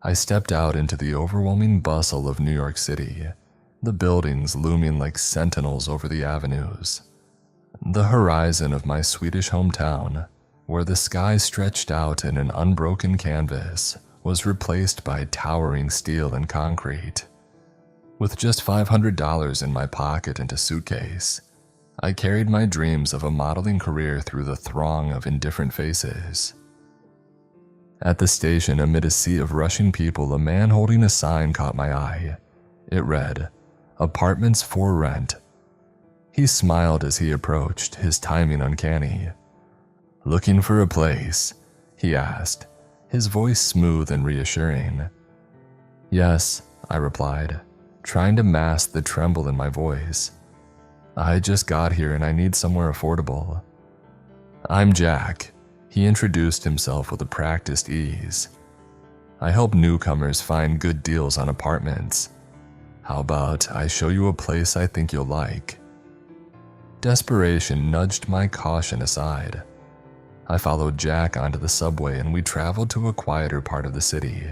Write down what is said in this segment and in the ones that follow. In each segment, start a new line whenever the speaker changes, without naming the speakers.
I stepped out into the overwhelming bustle of New York City, the buildings looming like sentinels over the avenues. The horizon of my Swedish hometown, where the sky stretched out in an unbroken canvas, was replaced by towering steel and concrete. With just $500 in my pocket and a suitcase, I carried my dreams of a modeling career through the throng of indifferent faces. At the station, amid a sea of rushing people, a man holding a sign caught my eye. It read, "Apartments for rent." He smiled as he approached, his timing uncanny. "Looking for a place?" he asked, his voice smooth and reassuring. "Yes," I replied, trying to mask the tremble in my voice. "I just got here and I need somewhere affordable." "I'm Jack," he introduced himself with a practiced ease. "I help newcomers find good deals on apartments. How about I show you a place I think you'll like?" Desperation nudged my caution aside. I followed Jack onto the subway and we traveled to a quieter part of the city.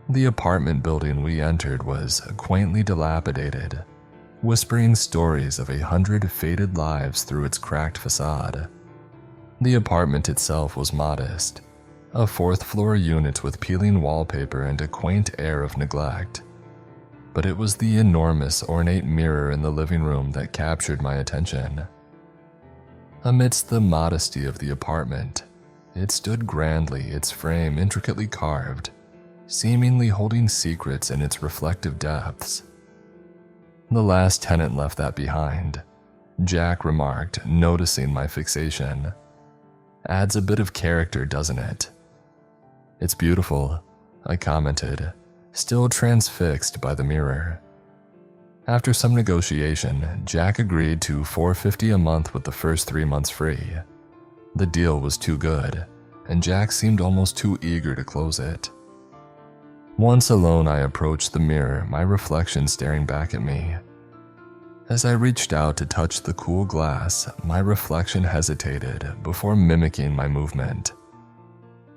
The apartment building we entered was quaintly dilapidated, whispering stories of 100 faded lives through its cracked facade. The apartment itself was modest, a fourth-floor unit with peeling wallpaper and a quaint air of neglect. But it was the enormous, ornate mirror in the living room that captured my attention. Amidst the modesty of the apartment, it stood grandly, its frame intricately carved, seemingly holding secrets in its reflective depths. "The last tenant left that behind," Jack remarked, noticing my fixation. "Adds a bit of character, doesn't it?" "It's beautiful," I commented, still transfixed by the mirror. After some negotiation, Jack agreed to $450 a month with the first 3 months free. The deal was too good, and Jack seemed almost too eager to close it. Once alone, I approached the mirror, my reflection staring back at me. As I reached out to touch the cool glass, my reflection hesitated before mimicking my movement.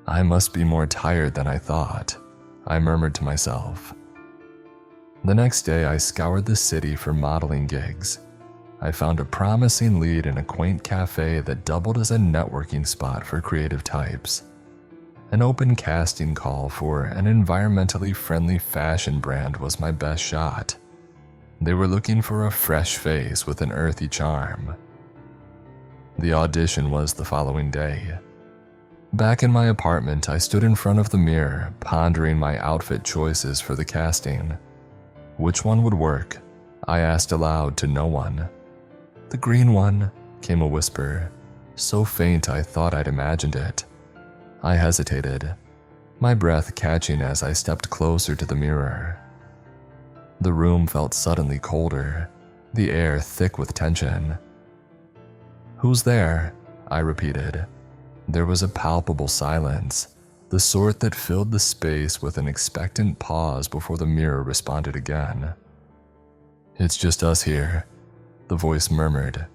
"I must be more tired than I thought," I murmured to myself. The next day, I scoured the city for modeling gigs. I found a promising lead in a quaint cafe that doubled as a networking spot for creative types. An open casting call for an environmentally friendly fashion brand was my best shot. They were looking for a fresh face with an earthy charm. The audition was the following day. Back in my apartment, I stood in front of the mirror, pondering my outfit choices for the casting. Which one would work? I asked aloud to no one. "The green one," came a whisper, so faint I thought I'd imagined it. I hesitated, my breath catching as I stepped closer to the mirror. The room felt suddenly colder, the air thick with tension. "Who's there?" I repeated. There was a palpable silence, the sort that filled the space with an expectant pause before the mirror responded again. "It's just us here," the voice murmured,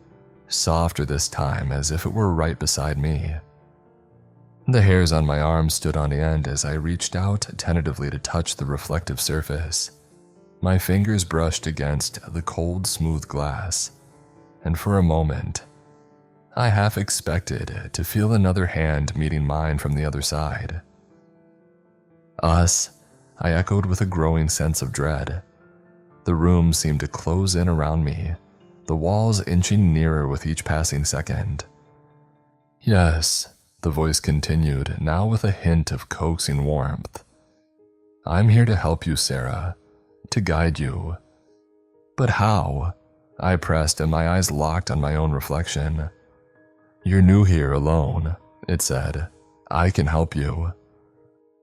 softer this time as if it were right beside me. The hairs on my arms stood on end as I reached out tentatively to touch the reflective surface. My fingers brushed against the cold, smooth glass, and for a moment, I half expected to feel another hand meeting mine from the other side. "Us," I echoed with a growing sense of dread. The room seemed to close in around me, the walls inching nearer with each passing second. "Yes," the voice continued, now with a hint of coaxing warmth. "I'm here to help you, Sarah, to guide you." "But how?" I pressed, and my eyes locked on my own reflection. "You're new here alone," it said. "I can help you."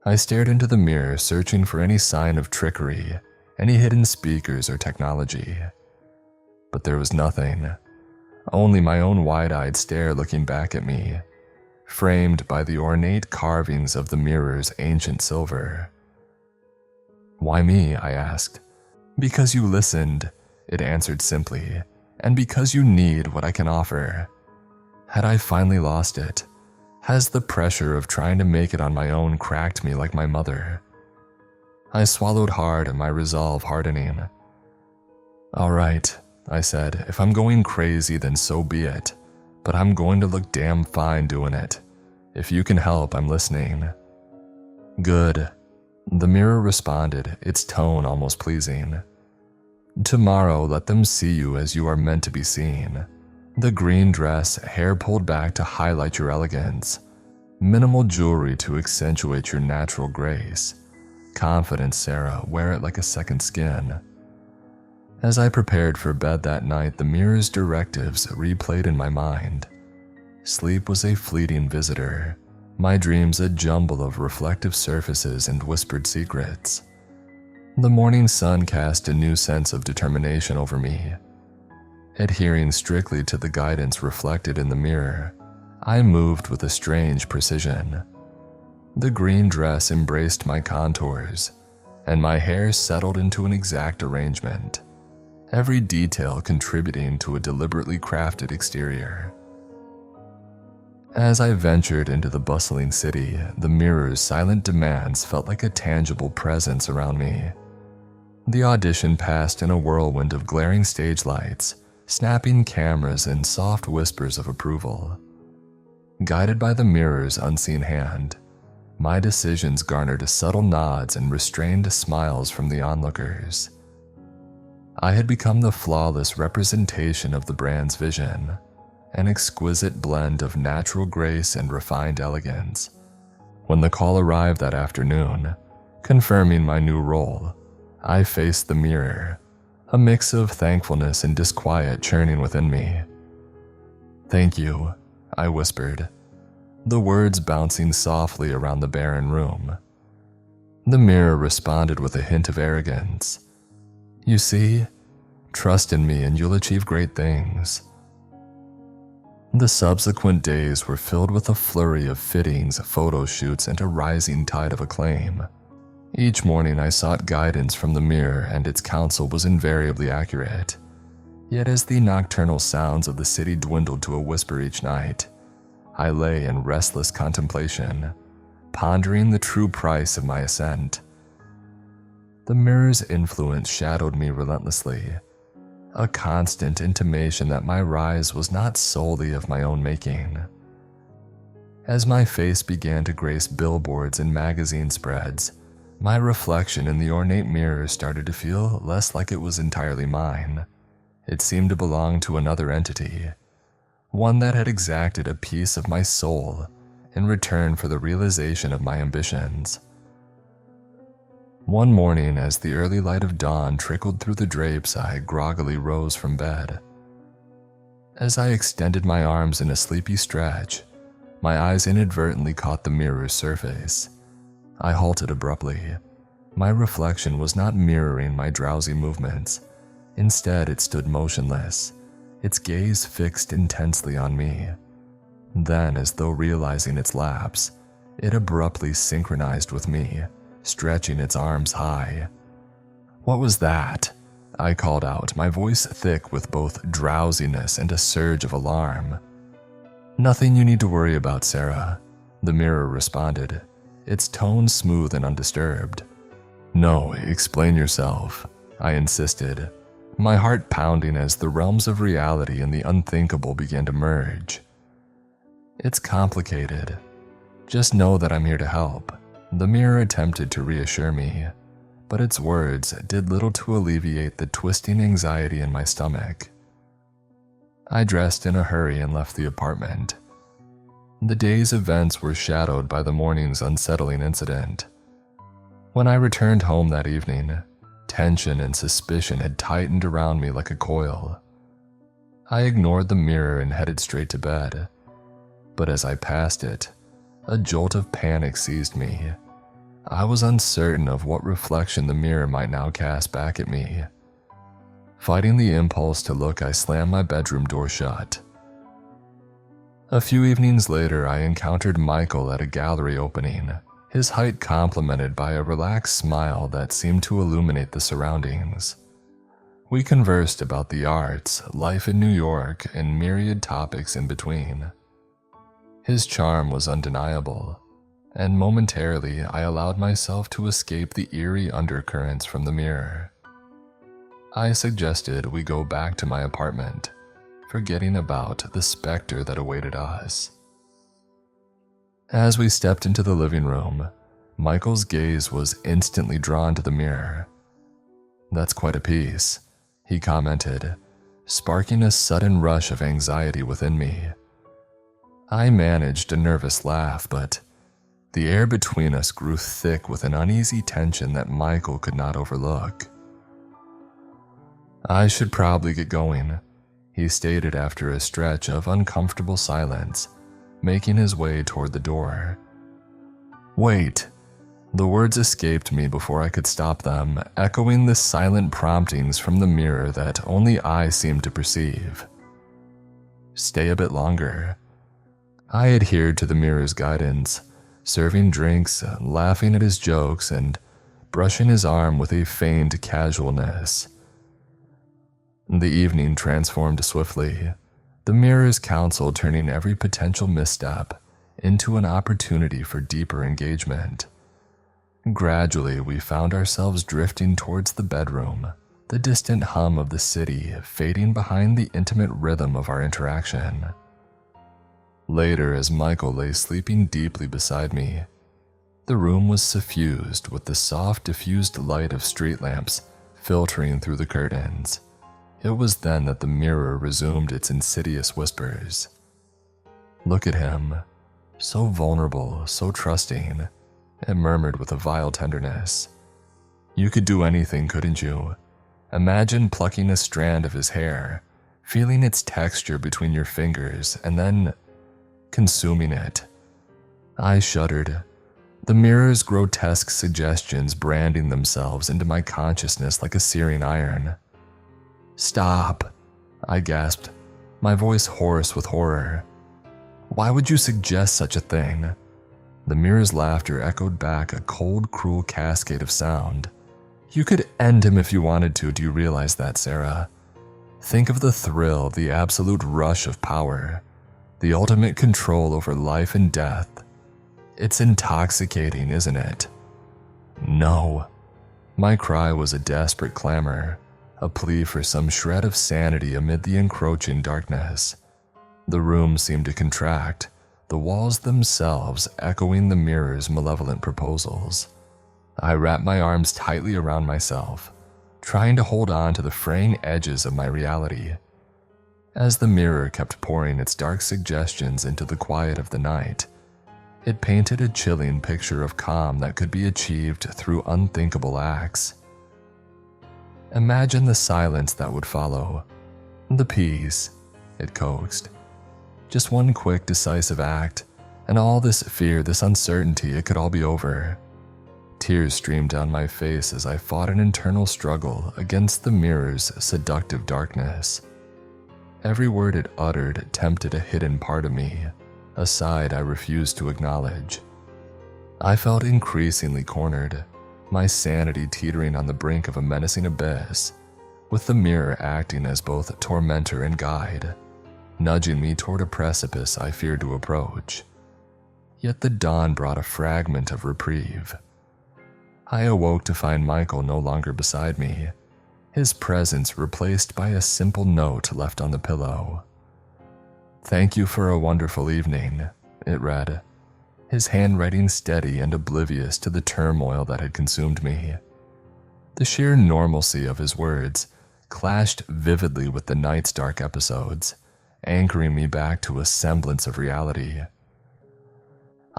I stared into the mirror, searching for any sign of trickery, any hidden speakers or technology. But there was nothing, only my own wide-eyed stare looking back at me, framed by the ornate carvings of the mirror's ancient silver. "Why me?" I asked. "Because you listened," it answered simply, "and because you need what I can offer." Had I finally lost it? Has the pressure of trying to make it on my own cracked me like my mother? I swallowed hard, my resolve hardening. "All right," I said, "if I'm going crazy, then so be it. But I'm going to look damn fine doing it. If you can help, I'm listening." "Good," the mirror responded, its tone almost pleasing. "Tomorrow, let them see you as you are meant to be seen. The green dress, hair pulled back to highlight your elegance. Minimal jewelry to accentuate your natural grace. Confidence, Sarah, wear it like a second skin." As I prepared for bed that night, the mirror's directives replayed in my mind. Sleep was a fleeting visitor, my dreams a jumble of reflective surfaces and whispered secrets. The morning sun cast a new sense of determination over me. Adhering strictly to the guidance reflected in the mirror, I moved with a strange precision. The green dress embraced my contours, and my hair settled into an exact arrangement, every detail contributing to a deliberately crafted exterior. As I ventured into the bustling city, the mirror's silent demands felt like a tangible presence around me. The audition passed in a whirlwind of glaring stage lights, snapping cameras, and soft whispers of approval. Guided by the mirror's unseen hand, my decisions garnered subtle nods and restrained smiles from the onlookers. I had become the flawless representation of the brand's vision, an exquisite blend of natural grace and refined elegance. When the call arrived that afternoon, confirming my new role, I faced the mirror, a mix of thankfulness and disquiet churning within me. "Thank you," I whispered, the words bouncing softly around the barren room. The mirror responded with a hint of arrogance. "You see, trust in me and you'll achieve great things." The subsequent days were filled with a flurry of fittings, photo shoots, and a rising tide of acclaim. Each morning I sought guidance from the mirror, and its counsel was invariably accurate. Yet as the nocturnal sounds of the city dwindled to a whisper each night, I lay in restless contemplation, pondering the true price of my ascent. The mirror's influence shadowed me relentlessly, a constant intimation that my rise was not solely of my own making. As my face began to grace billboards and magazine spreads, my reflection in the ornate mirror started to feel less like it was entirely mine. It seemed to belong to another entity, one that had exacted a piece of my soul in return for the realization of my ambitions. One morning, as the early light of dawn trickled through the drapes, I groggily rose from bed. As I extended my arms in a sleepy stretch, my eyes inadvertently caught the mirror's surface. I halted abruptly. My reflection was not mirroring my drowsy movements. Instead, it stood motionless, its gaze fixed intensely on me. Then, as though realizing its lapse, it abruptly synchronized with me, stretching its arms high. "What was that?" I called out, my voice thick with both drowsiness and a surge of alarm. "Nothing you need to worry about, Sarah," the mirror responded, its tone smooth and undisturbed. "No, explain yourself," I insisted, my heart pounding as the realms of reality and the unthinkable began to merge. "It's complicated. Just know that I'm here to help," the mirror attempted to reassure me, but its words did little to alleviate the twisting anxiety in my stomach. I dressed in a hurry and left the apartment. The day's events were shadowed by the morning's unsettling incident. When I returned home that evening, tension and suspicion had tightened around me like a coil. I ignored the mirror and headed straight to bed. But as I passed it, a jolt of panic seized me. I was uncertain of what reflection the mirror might now cast back at me. Fighting the impulse to look, I slammed my bedroom door shut. A few evenings later, I encountered Michael at a gallery opening, his height complemented by a relaxed smile that seemed to illuminate the surroundings. We conversed about the arts, life in New York, and myriad topics in between. His charm was undeniable, and momentarily I allowed myself to escape the eerie undercurrents from the mirror. I suggested we go back to my apartment, forgetting about the specter that awaited us. As we stepped into the living room, Michael's gaze was instantly drawn to the mirror. "That's quite a piece," he commented, sparking a sudden rush of anxiety within me. I managed a nervous laugh, but the air between us grew thick with an uneasy tension that Michael could not overlook. "I should probably get going," he stated after a stretch of uncomfortable silence, making his way toward the door. "Wait!" The words escaped me before I could stop them, echoing the silent promptings from the mirror that only I seemed to perceive. "Stay a bit longer." I adhered to the mirror's guidance, serving drinks, laughing at his jokes, and brushing his arm with a feigned casualness. The evening transformed swiftly, the mirror's counsel turning every potential misstep into an opportunity for deeper engagement. Gradually, we found ourselves drifting towards the bedroom, the distant hum of the city fading behind the intimate rhythm of our interaction. Later, as Michael lay sleeping deeply beside me, the room was suffused with the soft, diffused light of street lamps filtering through the curtains. It was then that the mirror resumed its insidious whispers. "Look at him, so vulnerable, so trusting," it murmured with a vile tenderness. "You could do anything, couldn't you? Imagine plucking a strand of his hair, feeling its texture between your fingers, and then consuming it." I shuddered, the mirror's grotesque suggestions branding themselves into my consciousness like a searing iron. "Stop," I gasped, my voice hoarse with horror. "Why would you suggest such a thing?" The mirror's laughter echoed back a cold, cruel cascade of sound. "You could end him if you wanted to, do you realize that, Sarah? Think of the thrill, the absolute rush of power, the ultimate control over life and death. It's intoxicating, isn't it?" "No." My cry was a desperate clamor, a plea for some shred of sanity amid the encroaching darkness. The room seemed to contract, the walls themselves echoing the mirror's malevolent proposals. I wrapped my arms tightly around myself, trying to hold on to the fraying edges of my reality. As the mirror kept pouring its dark suggestions into the quiet of the night, it painted a chilling picture of calm that could be achieved through unthinkable acts. "Imagine the silence that would follow, the peace," it coaxed. "Just one quick, decisive act, and all this fear, this uncertainty, it could all be over." Tears streamed down my face as I fought an internal struggle against the mirror's seductive darkness. Every word it uttered tempted a hidden part of me, a side I refused to acknowledge. I felt increasingly cornered, my sanity teetering on the brink of a menacing abyss, with the mirror acting as both tormentor and guide, nudging me toward a precipice I feared to approach. Yet the dawn brought a fragment of reprieve. I awoke to find Michael no longer beside me, his presence replaced by a simple note left on the pillow. "Thank you for a wonderful evening," it read, his handwriting steady and oblivious to the turmoil that had consumed me. The sheer normalcy of his words clashed vividly with the night's dark episodes, anchoring me back to a semblance of reality.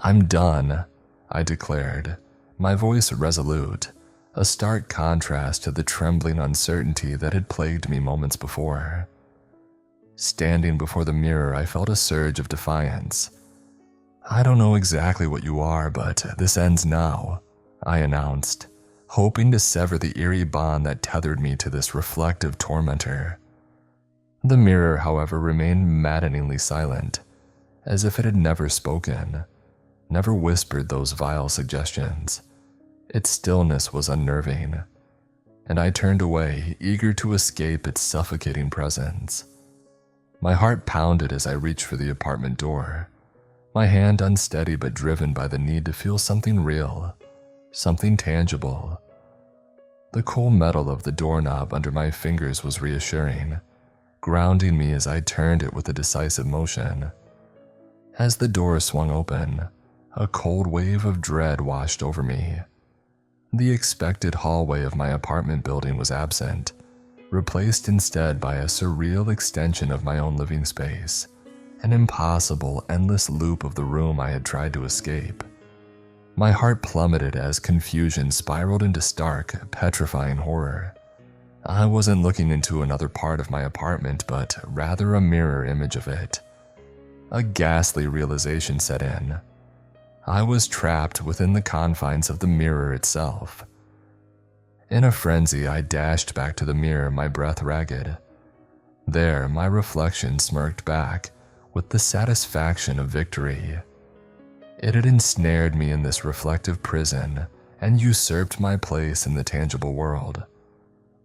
"I'm done," I declared, my voice resolute, a stark contrast to the trembling uncertainty that had plagued me moments before. Standing before the mirror, I felt a surge of defiance. "I don't know exactly what you are, but this ends now," I announced, hoping to sever the eerie bond that tethered me to this reflective tormentor. The mirror, however, remained maddeningly silent, as if it had never spoken, never whispered those vile suggestions. Its stillness was unnerving, and I turned away, eager to escape its suffocating presence. My heart pounded as I reached for the apartment door, my hand unsteady but driven by the need to feel something real, something tangible. The cool metal of the doorknob under my fingers was reassuring, grounding me as I turned it with a decisive motion. As the door swung open, a cold wave of dread washed over me. The expected hallway of my apartment building was absent, replaced instead by a surreal extension of my own living space, an impossible, endless loop of the room I had tried to escape. My heart plummeted as confusion spiraled into stark, petrifying horror. I wasn't looking into another part of my apartment, but rather a mirror image of it. A ghastly realization set in. I was trapped within the confines of the mirror itself. In a frenzy, I dashed back to the mirror, my breath ragged. There, my reflection smirked back with the satisfaction of victory. It had ensnared me in this reflective prison and usurped my place in the tangible world.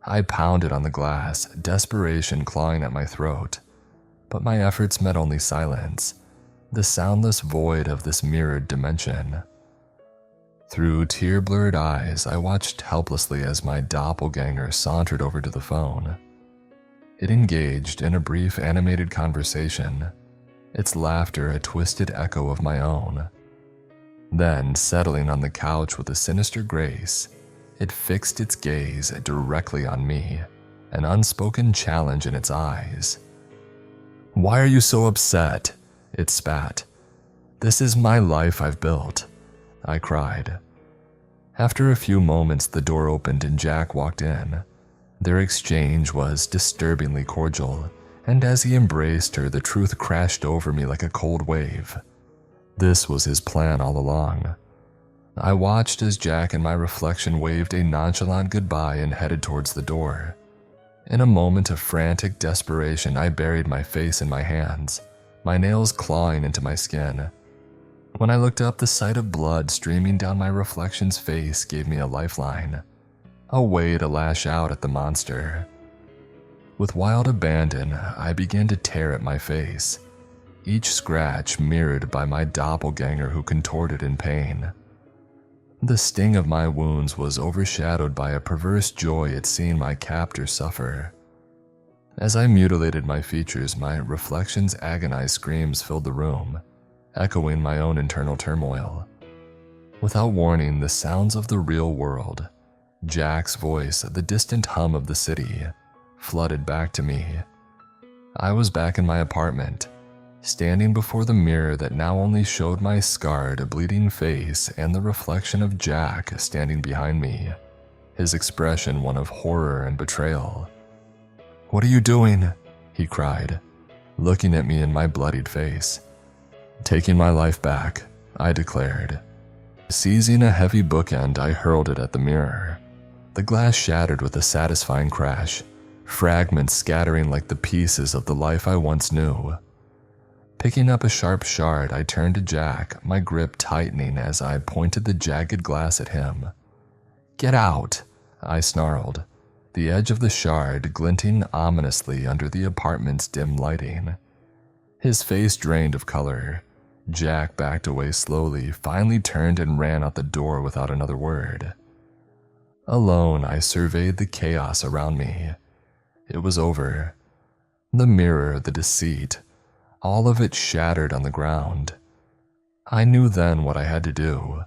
I pounded on the glass, desperation clawing at my throat, but my efforts met only silence, the soundless void of this mirrored dimension. Through tear-blurred eyes, I watched helplessly as my doppelganger sauntered over to the phone. It engaged in a brief animated conversation, its laughter a twisted echo of my own. Then, settling on the couch with a sinister grace, it fixed its gaze directly on me, an unspoken challenge in its eyes. "Why are you so upset?" it spat. "This is my life I've built," I cried. After a few moments, the door opened and Jack walked in. Their exchange was disturbingly cordial, and as he embraced her, the truth crashed over me like a cold wave. This was his plan all along. I watched as Jack and my reflection waved a nonchalant goodbye and headed towards the door. In a moment of frantic desperation, I buried my face in my hands, my nails clawing into my skin. When I looked up, the sight of blood streaming down my reflection's face gave me a lifeline, a way to lash out at the monster. With wild abandon, I began to tear at my face, each scratch mirrored by my doppelganger who contorted in pain. The sting of my wounds was overshadowed by a perverse joy at seeing my captor suffer. As I mutilated my features, my reflection's agonized screams filled the room, echoing my own internal turmoil. Without warning, the sounds of the real world, Jack's voice, the distant hum of the city, flooded back to me. I was back in my apartment, standing before the mirror that now only showed my scarred, bleeding face and the reflection of Jack standing behind me, his expression one of horror and betrayal. "What are you doing?" he cried, looking at me in my bloodied face. "Taking my life back," I declared. Seizing a heavy bookend, I hurled it at the mirror. The glass shattered with a satisfying crash, fragments scattering like the pieces of the life I once knew. Picking up a sharp shard, I turned to Jack, my grip tightening as I pointed the jagged glass at him. "Get out," I snarled, the edge of the shard glinting ominously under the apartment's dim lighting. His face drained of color. Jack backed away slowly, finally turned and ran out the door without another word. Alone, I surveyed the chaos around me. It was over. The mirror, the deceit, all of it shattered on the ground. I knew then what I had to do.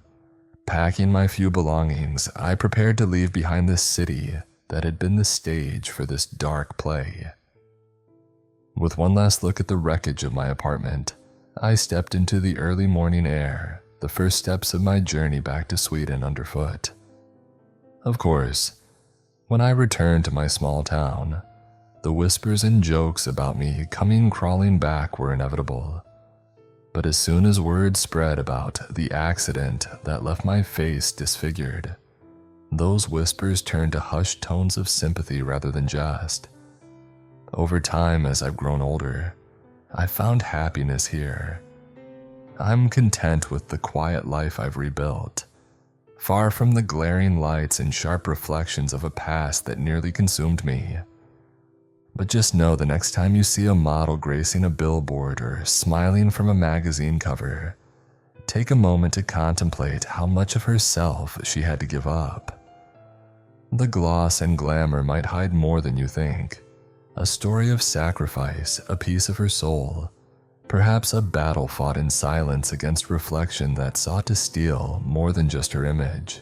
Packing my few belongings, I prepared to leave behind this city that had been the stage for this dark play. With one last look at the wreckage of my apartment, I stepped into the early morning air, the first steps of my journey back to Sweden underfoot. Of course, when I returned to my small town, the whispers and jokes about me coming crawling back were inevitable. But as soon as word spread about the accident that left my face disfigured, those whispers turned to hushed tones of sympathy rather than jest. Over time, as I've grown older, I found happiness here. I'm content with the quiet life I've rebuilt, far from the glaring lights and sharp reflections of a past that nearly consumed me. But just know the next time you see a model gracing a billboard or smiling from a magazine cover, take a moment to contemplate how much of herself she had to give up. The gloss and glamour might hide more than you think. A story of sacrifice, a piece of her soul, perhaps a battle fought in silence against reflection that sought to steal more than just her image.